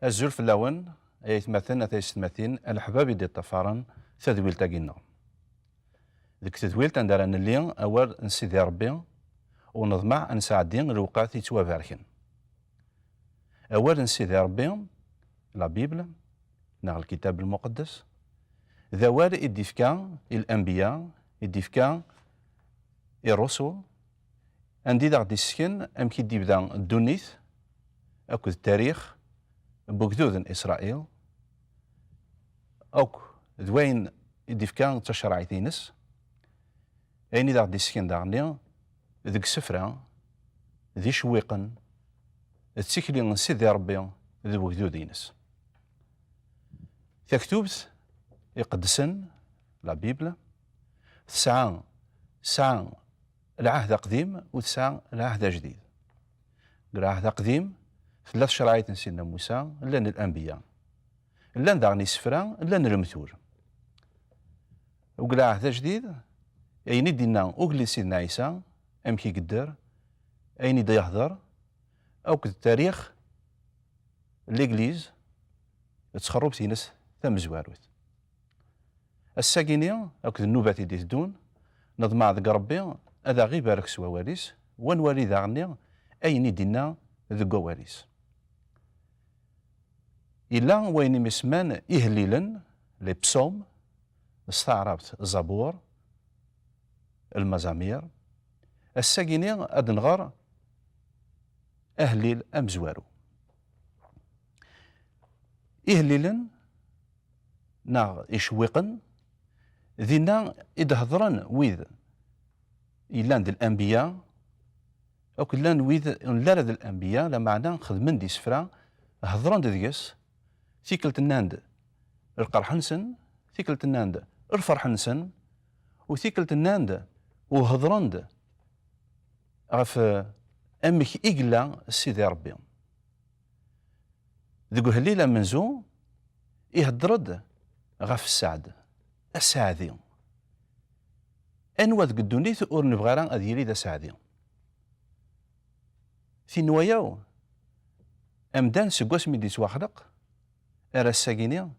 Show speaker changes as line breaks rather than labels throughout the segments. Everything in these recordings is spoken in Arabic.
الزول في اللون يتمثلنا تيستمثين الحباب ديال الطفران تدويل تاقينا ديك تدويل تندار اللي اول نسيدي ربي ونضمع نساعدين الوقات يتواباركن اول نسيدي ربي لا بيبل ناغ الكتاب المقدس ذوال الدفكا الانبياء الدفكا الرسل عندي داغ ديسكن ام كي يبدا الدونيث اكو التاريخ بوكدود اسرائيل اوك دوين الدفكا تشرعيتينس ايني داغ ديسكن داغني ذيك سفرة ذي شويقن تسكلي نسيدي ربي ذي بوكدودينس تكتبت يقدسن لا بيبل تسعة العهد قديم وتسعة العهد جديد. العهد قديم ثلاث شرائط سيدنا موسى لان الانبياء لان داغني سفرة لان المثول وقال عهد جديد اين دينا اوغلي سيدنا عيسى ام كي قدر اين دا يهضر او التاريخ ليغليز تخرب تينس ثم زواروت الساكينيا اكد النوبات دي تدون نضمع ذك ربي هذا غير بارك سوا واريس ونوالي ذاغني اين دينا ذك واريس الا وين مسمان اهليلا لي بصوم استعربت الزبور المزامير الساكينيا ادنغار اهليل ام زوارو اهليلا ناغ يشوقن ذينا إدهضرن ويذ إلا ذي الأنبياء أو كلان ويذ لا ذي الأنبياء لمعنى خدمن دي سفرة هضرن ديس ثيكلة الناند القرحنسن ثيكلة الناند الفرحنسن وثيكلة الناند وهضرن غف أمك إقلا سيدي ربي ذو هليلة منزو يهدرد غف السعد السعدي انوا ذك الدونيث اور نبغى راه غادي يلي ذا سعدي في نواياو امدان سكواس ميدي سواخلق ارا الساكيني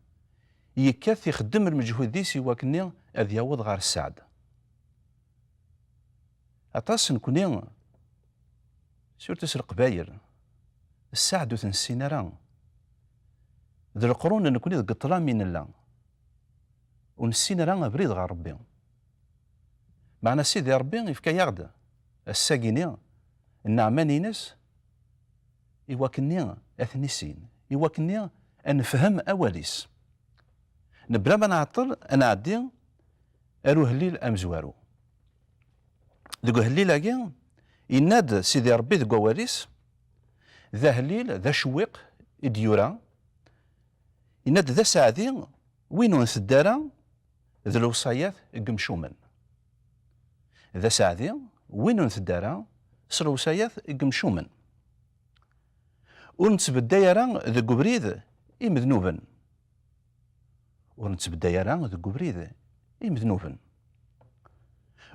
يكاث يخدم المجهود ديس يواكني اذ يعوض غير السعد اطاس نكوني سورتس القبايل السعد وتنسينا راه ذا القرون نكوني ذك الطلام من الله ونسينا راه بريد غير ربي معنا سيدي ربي يفكا يغدا الساكيني النعمانينس يواكني اثنيسين يواكني نفهم اواليس نبلا ما نعطل انا عدي اروه الليل ام زوارو ذوك الليل كاع يناد سيدي ربي ذوك اواليس ذا هليل ذا شويق ديورا يناد ذا سعدي وين نسدارا ذا الوصايات قمشومن ذا سعدي وين نتدارا سلوصايات قمشومن ونتبدا يرى ذا قبريد مذنوبا ونتبدا يرى ذا قبريد مذنوبا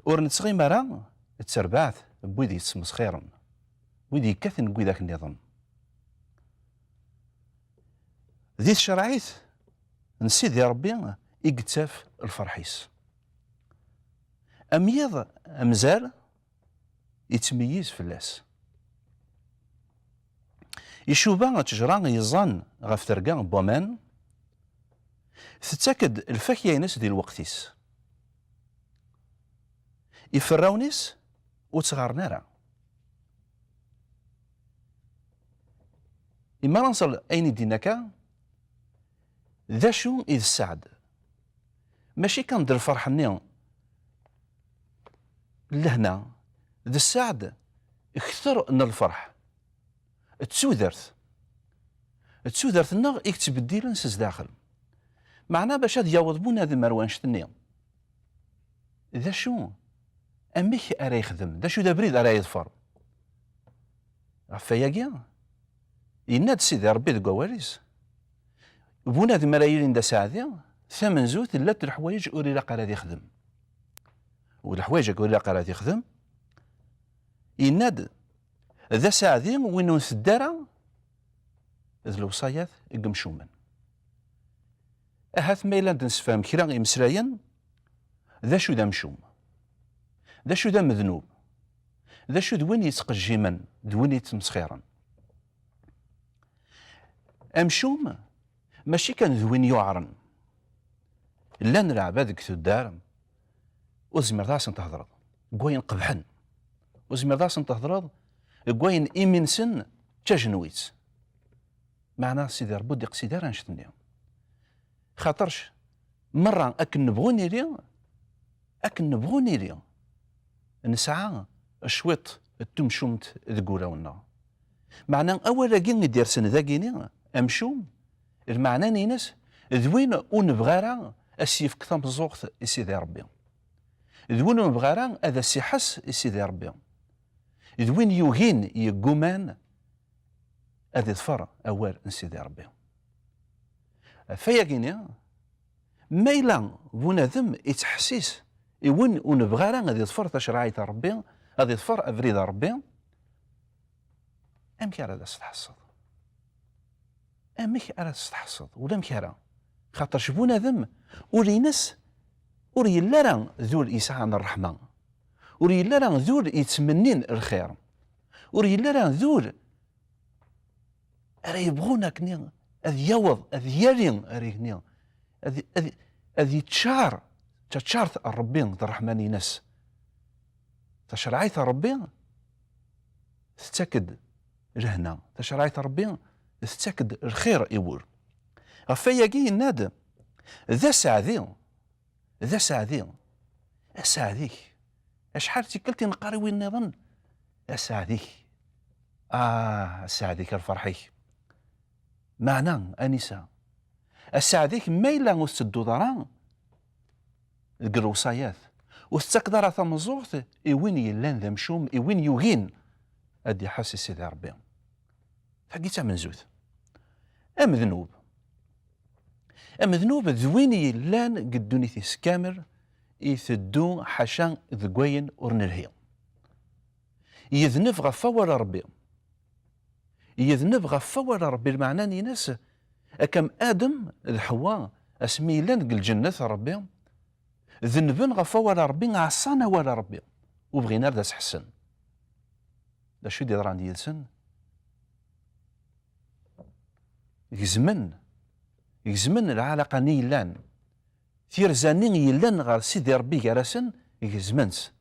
ورنتسغي مرا تسربعت بويدي يتسمس خيرا ويدي كاثن قوي ذاك النظام ذي الشرعيت نسيدي ربي يقتاف الفرحيس أميض أمزال يتميز في اللاس يشوبا تجران يزان غف ترقان بومان تتاكد الفاكية ينس دي الوقتيس يفراونيس وتغارنا راه إما نصل أين ديناكا ذا شو إذ السعد ماشي كندير الفرح نيو لهنا ذا السعد اكثر من الفرح تسودرت النغ يكتبديل نسز داخل معنا باش هاد يعوض بون هذا مروان شتني ذا شو اميك ارا يخدم ذا شو دا بريد ارا يظفر عفايا يناد سيدي ربي ذو كواليس بون هذا ملايين دا ساعدي ثمن زوت لا الحوايج اوري لا قرا يخدم والحوايج اوري لا قرا يخدم يناد ذا ساعدين وين نسدارا ذ الوصايات قمشومن. أهات ميلان نسفهم كرا إمسرايا ذا شو ذا مشوم، ذا شو ذا مذنوب، ذا شو دوين يتقجمن دوين يتمسخيرا. أمشوم ماشي كان دوين يعرن، لان العباد كثو الدار وزمير داسن تهضرض قوين قبحن، وزمير داسن تهضرض قوين إيمنسن تجنويت. معناه سيدي ربي ودي قصيدة رانشتني خاطرش مرة أكن نبغوني لي نسعى شويط التمشومت ذكوراونا. معناه أولا كين يدير سن ذاكيني أمشوم المعنى نينس ذوين ونبغارا السيف كثام الزوغت سيدي ربي، ذوين ونبغارا هذا السيحس سيدي ربي، ذوين يوهين يقومان هذا ظفر أول سيدي ربي. فياكيني ميلا بنادم يتحسيس وين ونبغارا هذا ظفر تشرعية ربي، هذا ظفر أفريد ربي. أمكي على تستحصد، أمك على تستحصد ولا مكارا خاطر شبونا ذم ورينس وريلا راه ذول يسعى الرحمة، وريلا راه ذول يتمنين الخير، وريلا راه ذول راه يبغونا كني أذ يوض أذ يرين أريكني أذ يتشار تشارت الربين الرحمن ينس تشرعيت ربي تتأكد لهنا، تشرعيت ربي تتأكد الخير يقول غفاياكي الناد ذا سعدي أسعديك أشحال تكلتي نقاري وين نظن أسعديك أسعديك الفرحيك. معنى أنسة أسعديك ما إلا وستدو ضران القروصايات وستقدر ثمزوغت وين يلان ذا مشوم وين يوغين أدي حاسس سيدي ربي حقيتها من زوث. أم ذنوب ذوين يلان قدوني ثيس كامر يثدو حشان ذقوين ورنرهي يذنب غفور ربي، يذنب غفور ربي المعنى ناس أكم آدم الحواء اسمي لان الجنة ربي ذنبن غفور ربي عصانا ولا ربي وبغينا رداس حسن دا شو دي راني يلسن يزمن العلاقة نيلان ثيرزاني يلان غير سيدي ربي جالسن يزمنس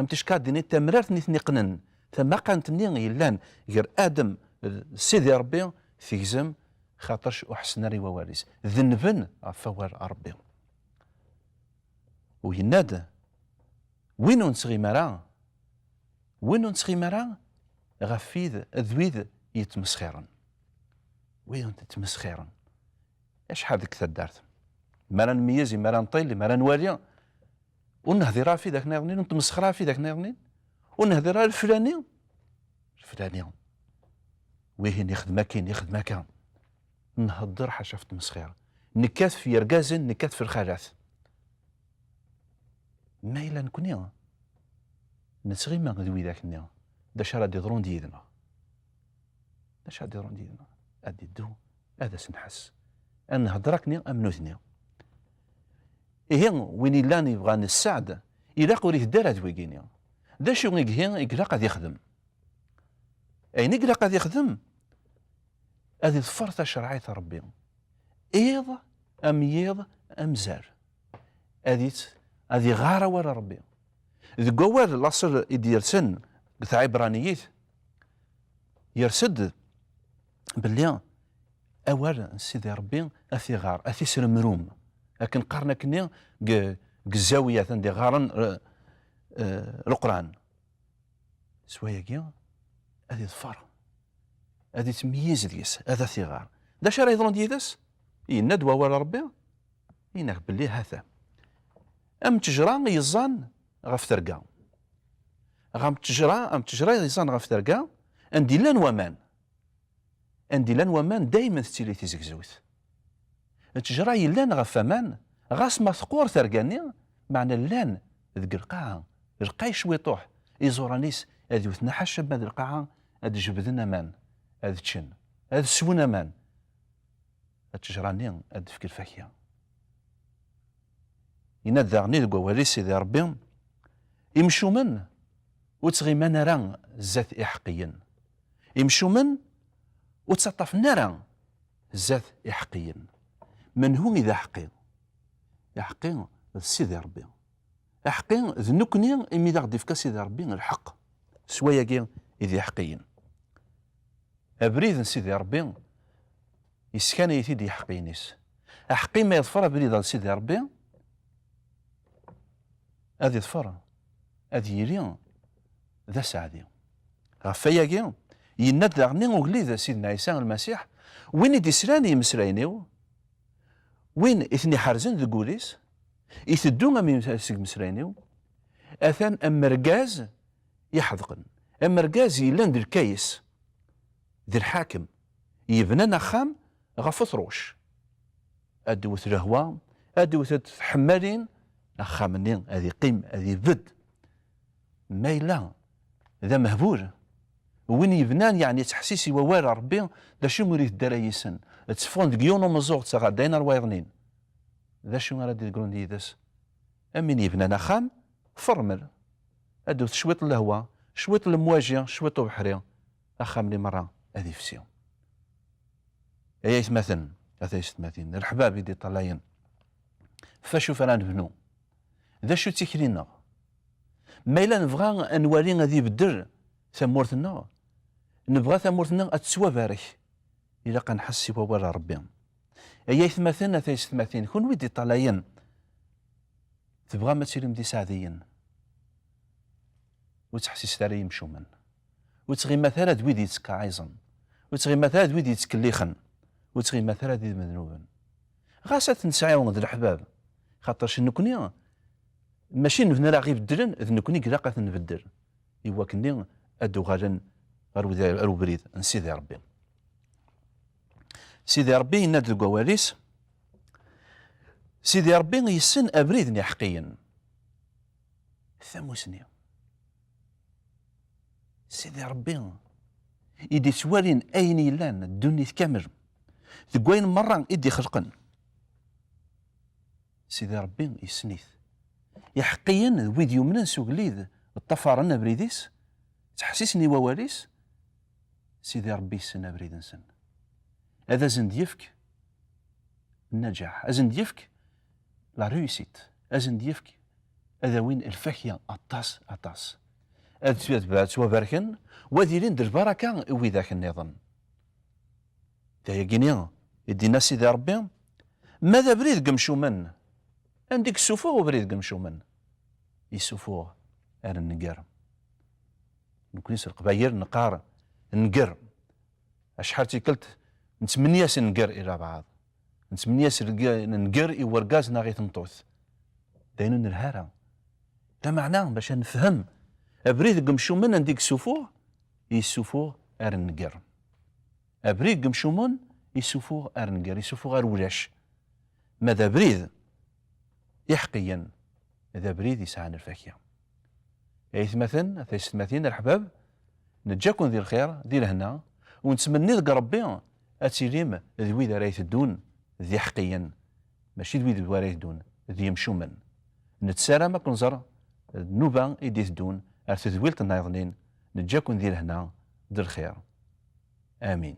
امتش كادني تمررت نيثني قنن ثم كانت ني يلان غير ادم سيدي ربي في خاطرش احسن ري ووارث ذنبن فوار ربي وينادى وين نسغي مرا غفيذ ذويذ يتمسخيرا وين تتمسخيرا شحال ديك تدارت مرا نميزي مرا نطيلي مرا نوالي ونهضي راه في ذاك ناغنين ونتمسخرا في ذاك ناغنين ونهضي راه الفلاني وين يخدم كاين نهضر حاشا في التمسخير نكات في يرقازن نكات في الخلاث ما إلا نكوني نتغي ما غدوي ذاك النيا داش راه يضرون ديدنا ادي دو هذا سنحس ان هضركني امنوثني إيه وين إلا يبغى السعد إلا قوريه دار هاد ويكيني دا شو يقهي يقلا قد يخدم أين يقلا قد يخدم هذه الفرطة شرعية ربي إيض أم زار هذه غارة ورا ربي ذي قوال الأصل يدير سن تاع عبرانيات يرسد باللي أول سيدي ربي أثي غار أثي سلمروم لكن قارنا كني الزاوية عندي غارن القرآن سوايا كيا هذه ظفر هذه تمييز ديس هذا ثغار دا شرا يضرون ديدس يندوا ورا ربي ينك باللي هذا ام تجرا يزان غف ترقا ام تجرا يزان غف ترقا عندي لان ومان دائما تيلي تيزكزوت تجرا يلان غف امان غاس ما ثقور ترقاني معنى اللان ذك القاعه القاي شوي طوح يزورانيس هذ يثنى حشب هذه القاعه هذ جبدنا مان هذ تشن هذ سونا مان التجراني أدفك الفاكهة ينادغني ديك ووالي سيدي ربي يمشوا من وتغي ما نرى الزات إحقيا يمشوا من وتسطف نرى الزات إحقيا من هو إذا حقي يحقي سيدي ربي يحقي ذنكني إمي ذا غدي فكا سيدي ربي الحق سوايا كي إذا حقيا أبريد سيدي ربي يسكن يتيدي يحقينيس أحقي ما يظفر أبريد سيدي ربي هذه ظفر هذه يري ذا سعدي غفايا كي يناد غني وقليد سيدنا عيسى المسيح وين يدي سلاني مسراينيو وين إثني حارزين ذو قوليس يثدو من سيك مسراينيو أثان أمرقاز يحذقن أمرقاز يلان ذي الكايس ذي الحاكم يبنى نخام غفطروش أدوث الهواء أدوث حمالين نخامنين هذه قيم هذه بد ما إلا ذا مهبول وين يبنان يعني تحسيسي ووالى ربي ذا شو مريد الدرايسن تفون دقيون ومزوغ تغادين روايضنين ذا شو غادي تقولون ديدس أمين يبنى نخام فرمل أدوث شويط الهواء شويط المواجهة شويط بحري أخام لي مرة هذه فسيو أي يتمثل هذا يتمثل الحباب يدي طلاين فاشو فلا نبنو ذا شو تكرينا ما إلا نبغى نوالي غادي يبدل ثمورتنا نبغى ثمورتنا أتسوى بارك إلا كنحس ولا ربي أي يتمثلنا ثا يتمثل كون ويدي طلاين تبغى ما تسيري مدي سعديا وتحسيس ثاري يمشو من وتغي مثلا دويدي يتكعايزن وتغي مثلا دويدي يتكليخن وتغي مثلا دي مذنوبا غاسة نسعيو ذا الحباب خاطر شنو كنيا ماشي نبنا لا غير بدلن اذ نكوني قراقه نبدل ايوا كني ادو غالن غير بريد نسيدي ربي سيدي ربي يناد الكواليس سيدي ربي يسن ابريدني حقيا ثموسني سيدي ربي يدي سوالين اين يلان الدنيا كامل تقوين مرة يدي خلقن سيدي ربي يسنيث يحقيا فيديو من سوغليد الطفارنا بريديس تحسسني وواليس سيدي ربي السنة بريد نسن هذا زند يفك النجاح ازند يفك لا ريوسيت ازند يفك هذا وين الفاكهة أطاس أطاس هذا توبركن وذيلين البركة وذاك النظام دا يقيني يدينا سيدي ربي ماذا بريد قمشو من عندك السفوغ وبريد قمشو من يسفوغ أنا نقر نكونيس القبايل نقار نقر أشحال تيكلت نتمنياس نقر إلى بعض نتمنياس نقر إورقاز ناغي تنطوث داينو نرهارا دا معناه باش نفهم أبريد قمشو من عندك السفوغ يسفوغ أرن نقر أبريد قمشو من يسفوغ أرن نقر يسفوغ أرولاش ماذا بريد يحقيا إذا بريد يسعان الفاكهة يثمثن ثيثمثين الحباب نجاكم ذي الخير ذي الهنا ونتمنى لك ربي أتيليم ذوي ذا رايت الدون ذي حقيا ماشي ذوي ذا رايت الدون ذي يمشو من نتسارى ما كنزر النوبة إيديث الدون أرث ذويلت النايضنين نجاكم ذي الهنا ذي الخير آمين.